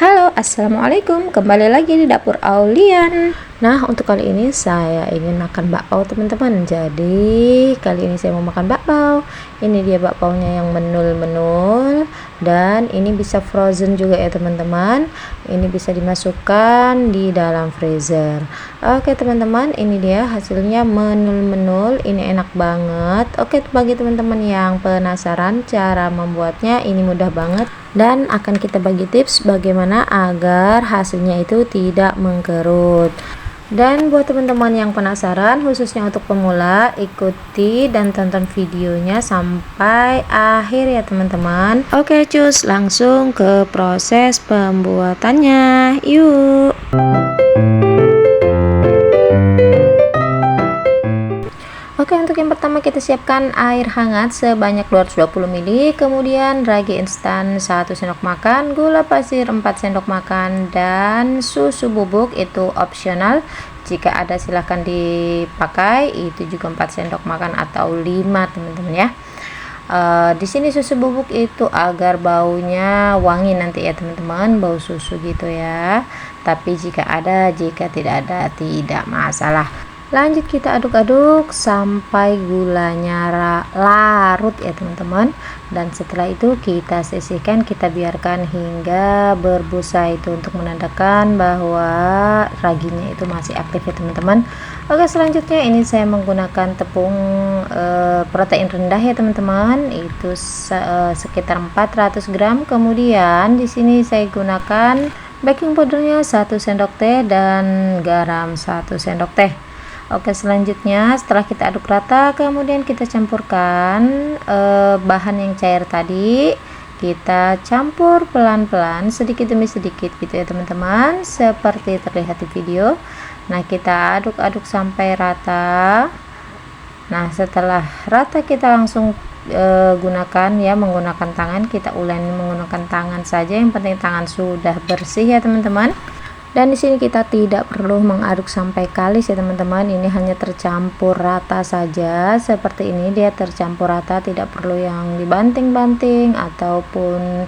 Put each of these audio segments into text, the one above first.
Halo, assalamualaikum. Kembali lagi di dapur Aulian. Nah, untuk kali ini saya ingin makan bakpao, teman-teman. Jadi, kali ini saya mau makan bakpao. Ini dia bakpaonya yang menul-menul, dan ini bisa frozen juga ya, teman-teman. Ini bisa dimasukkan di dalam freezer. Oke, teman-teman, ini dia hasilnya menul-menul. Ini enak banget. Oke, bagi teman-teman yang penasaran cara membuatnya, ini mudah banget. Dan akan kita bagi tips bagaimana agar hasilnya itu tidak mengkerut. Dan buat teman-teman yang penasaran, khususnya untuk pemula, ikuti dan tonton videonya sampai akhir ya, teman-teman. Oke, cus, langsung ke proses pembuatannya. Yuk. Oke, untuk yang pertama kita siapkan air hangat sebanyak 220 ml, kemudian ragi instan 1 sendok makan, gula pasir 4 sendok makan, dan susu bubuk itu opsional. Jika ada silahkan dipakai, itu juga 4 sendok makan atau 5, teman-teman ya. Di sini susu bubuk itu agar baunya wangi nanti ya, teman-teman, bau susu gitu ya. Tapi jika ada, jika tidak ada, tidak masalah. Lanjut kita aduk-aduk sampai gulanya larut ya, teman-teman. Dan setelah itu kita sisihkan, kita biarkan hingga berbusa, itu untuk menandakan bahwa raginya itu masih aktif ya, teman-teman. Oke, selanjutnya ini saya menggunakan tepung protein rendah ya, teman-teman. Itu sekitar 400 gram. Kemudian di sini saya gunakan baking powdernya 1 sendok teh dan garam 1 sendok teh. Oke, selanjutnya setelah kita aduk rata, kemudian kita campurkan bahan yang cair tadi. Kita campur pelan-pelan, sedikit demi sedikit gitu ya, teman-teman, seperti terlihat di video. Nah, kita aduk-aduk sampai rata. Nah, setelah rata kita langsung gunakan ya, menggunakan tangan. Kita uleni menggunakan tangan saja, yang penting tangan sudah bersih ya, teman-teman. Dan di sini kita tidak perlu mengaduk sampai kalis ya, teman-teman. Ini hanya tercampur rata saja, seperti ini dia tercampur rata, tidak perlu yang dibanting-banting ataupun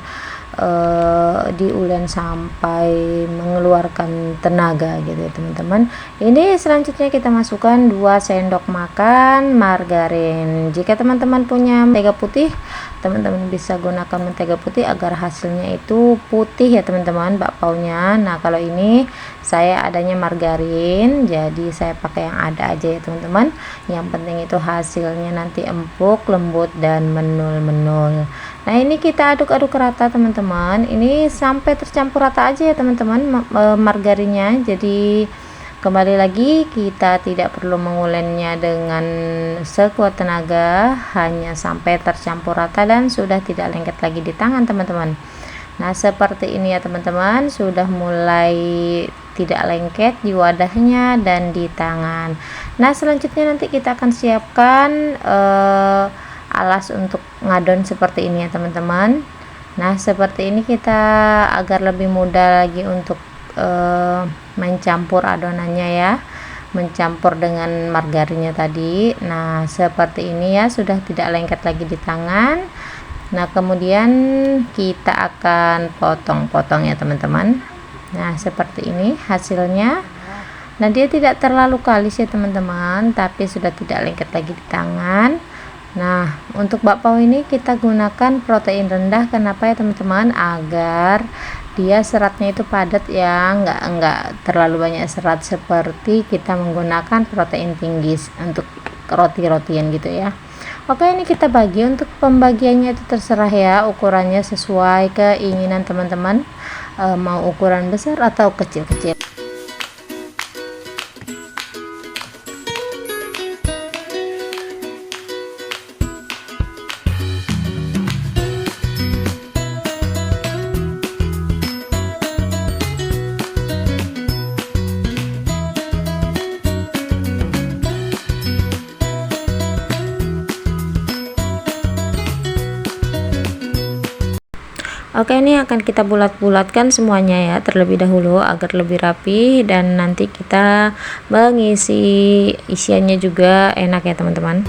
diulen sampai mengeluarkan tenaga gitu ya, teman-teman. Ini selanjutnya kita masukkan 2 sendok makan margarin. Jika teman-teman punya mentega putih, teman-teman bisa gunakan mentega putih agar hasilnya itu putih ya, teman-teman, bakpaonya. Nah, kalau ini saya adanya margarin, jadi saya pakai yang ada aja ya, teman-teman. Yang penting itu hasilnya nanti empuk, lembut, dan menul-menul. Nah, ini kita aduk-aduk rata, teman-teman. Ini sampai tercampur rata aja ya, teman-teman, margarinnya. Jadi kembali lagi, kita tidak perlu mengulennya dengan sekuat tenaga, hanya sampai tercampur rata dan sudah tidak lengket lagi di tangan, teman-teman. Nah, seperti ini ya, teman-teman, sudah mulai tidak lengket di wadahnya dan di tangan. Nah, selanjutnya nanti kita akan siapkan alas untuk ngadon seperti ini ya, teman-teman. Nah, seperti ini kita agar lebih mudah lagi untuk mencampur adonannya ya, mencampur dengan margarinnya tadi. Nah, seperti ini ya, sudah tidak lengket lagi di tangan. Nah, kemudian kita akan potong-potong ya, teman-teman. Nah, seperti ini hasilnya. Nah, dia tidak terlalu kalis ya, teman-teman, tapi sudah tidak lengket lagi di tangan. Nah, untuk bakpao ini kita gunakan protein rendah. Kenapa ya, teman-teman? Agar dia seratnya itu padat ya, enggak terlalu banyak serat seperti kita menggunakan protein tinggi untuk roti-rotian gitu ya. Oke, ini kita bagi. Untuk pembagiannya itu terserah ya, ukurannya sesuai keinginan teman-teman, mau ukuran besar atau kecil-kecil. Oke, ini akan kita bulat-bulatkan semuanya ya, terlebih dahulu agar lebih rapi, dan nanti kita mengisi isiannya juga enak ya, teman-teman.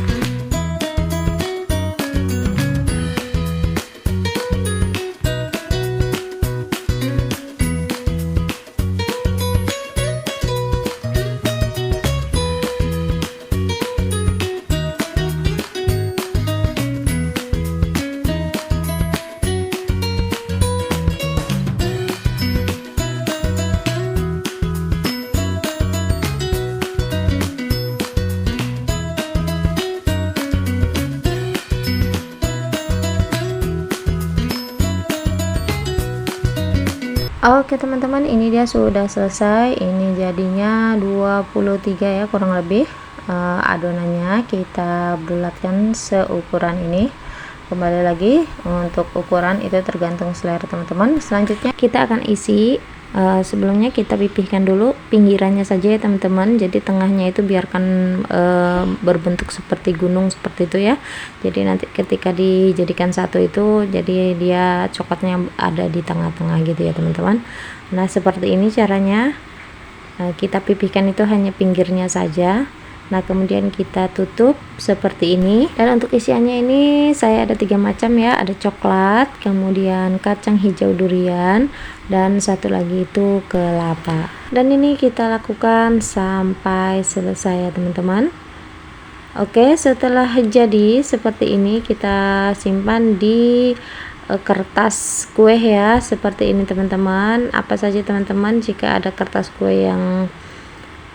Oke teman-teman, ini dia sudah selesai. Ini jadinya 23 ya kurang lebih. Adonannya kita bulatkan seukuran ini. Kembali lagi, untuk ukuran itu tergantung selera teman-teman. Selanjutnya kita akan isi. Sebelumnya kita pipihkan dulu pinggirannya saja ya teman-teman, jadi tengahnya itu biarkan berbentuk seperti gunung seperti itu ya. Jadi nanti ketika dijadikan satu itu jadi dia coklatnya ada di tengah-tengah gitu ya teman-teman. Nah seperti ini caranya. Kita pipihkan itu hanya pinggirnya saja. Nah kemudian kita tutup seperti ini, dan untuk isiannya ini saya ada 3 macam ya, ada coklat, kemudian kacang hijau durian, dan satu lagi itu kelapa. Dan ini kita lakukan sampai selesai ya teman-teman. Oke, setelah jadi seperti ini kita simpan di kertas kue ya, seperti ini teman-teman. Apa saja teman-teman, jika ada kertas kue yang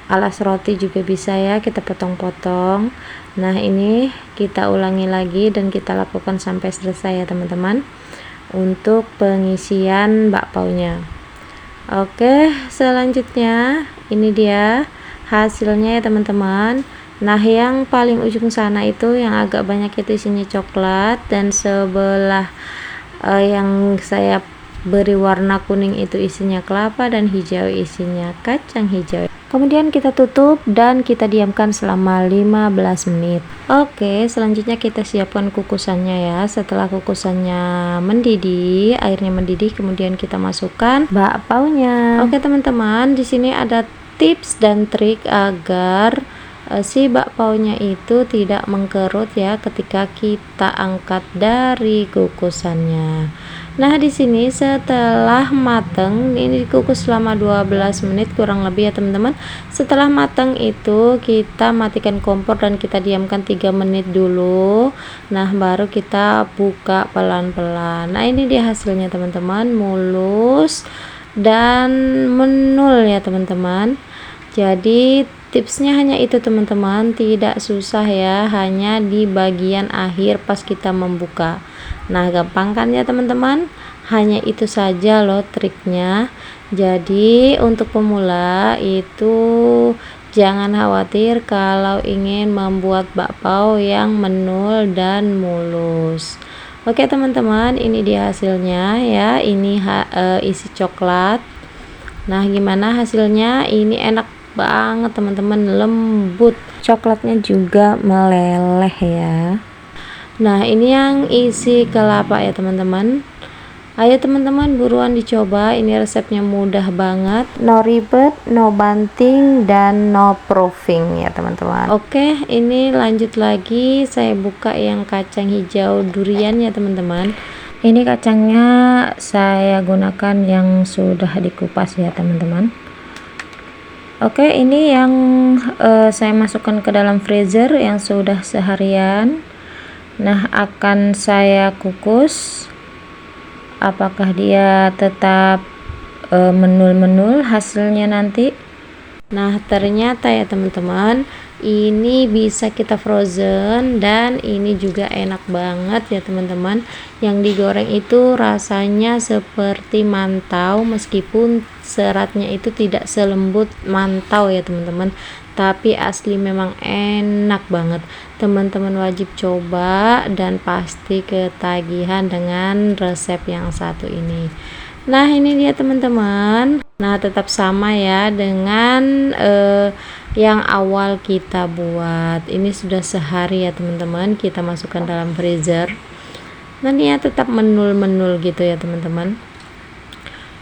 alas roti juga bisa ya, kita potong-potong. Nah ini kita ulangi lagi dan kita lakukan sampai selesai ya teman-teman, untuk pengisian bakpaunya. Oke, selanjutnya ini dia hasilnya ya teman-teman. Nah yang paling ujung sana itu yang agak banyak itu isinya coklat, dan sebelah yang saya beri warna kuning itu isinya kelapa, dan hijau isinya kacang hijau. Kemudian kita tutup dan kita diamkan selama 15 menit. Oke, selanjutnya kita siapkan kukusannya ya. Setelah kukusannya mendidih, airnya mendidih, kemudian kita masukkan bakpaunya. Oke teman-teman, di sini ada tips dan trik agar si bakpaunya itu tidak mengkerut ya ketika kita angkat dari kukusannya. Nah di sini setelah matang, ini dikukus selama 12 menit kurang lebih ya teman-teman. Setelah matang itu kita matikan kompor dan kita diamkan 3 menit dulu. Nah baru kita buka pelan-pelan. Nah ini dia hasilnya teman-teman, mulus dan menul ya teman-teman. Jadi tipsnya hanya itu teman-teman, tidak susah ya, hanya di bagian akhir pas kita membuka. Nah gampang kan ya teman-teman, hanya itu saja loh triknya. Jadi untuk pemula itu jangan khawatir kalau ingin membuat bakpao yang menul dan mulus. Oke teman-teman, ini dia hasilnya ya, ini isi coklat. Nah gimana hasilnya? Ini enak banget teman-teman, lembut, coklatnya juga meleleh ya. Nah ini yang isi kelapa ya teman-teman. Ayo teman-teman buruan dicoba, ini resepnya mudah banget, no ribet, no banting, dan no proofing ya teman-teman. Oke, ini lanjut lagi, saya buka yang kacang hijau durian ya teman-teman. Ini kacangnya saya gunakan yang sudah dikupas ya teman-teman. Oke, ini yang saya masukkan ke dalam freezer yang sudah seharian. Nah akan saya kukus, apakah dia tetap menul-menul hasilnya nanti. Nah ternyata ya teman-teman, ini bisa kita frozen, dan ini juga enak banget ya teman-teman. Yang digoreng itu rasanya seperti mantau, meskipun seratnya itu tidak selembut mantau ya teman-teman, tapi asli memang enak banget. Teman-teman wajib coba dan pasti ketagihan dengan resep yang satu ini. Nah ini dia teman-teman. Nah tetap sama ya dengan yang awal kita buat. Ini sudah sehari ya teman-teman, kita masukkan dalam freezer. Nanti ya tetap menul-menul gitu ya teman-teman.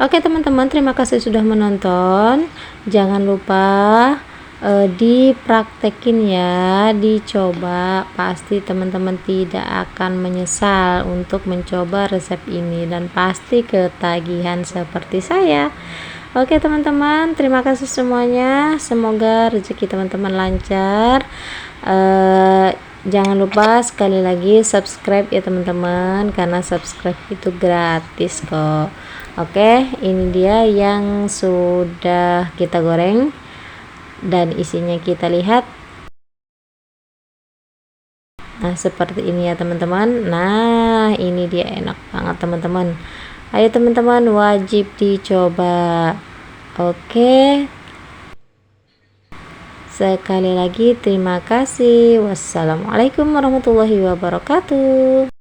Oke teman-teman, terima kasih sudah menonton. Jangan lupa dipraktekin ya, dicoba, pasti teman-teman tidak akan menyesal untuk mencoba resep ini, dan pasti ketagihan seperti saya. Oke teman-teman, terima kasih semuanya, semoga rezeki teman-teman lancar. Jangan lupa sekali lagi subscribe ya teman-teman, karena subscribe itu gratis kok. Oke, ini dia yang sudah kita goreng dan isinya kita lihat. Nah seperti ini ya teman-teman. Nah ini dia enak banget teman-teman, Ayo teman-teman, wajib dicoba. Oke. Sekali lagi terima kasih. Wassalamualaikum warahmatullahi wabarakatuh.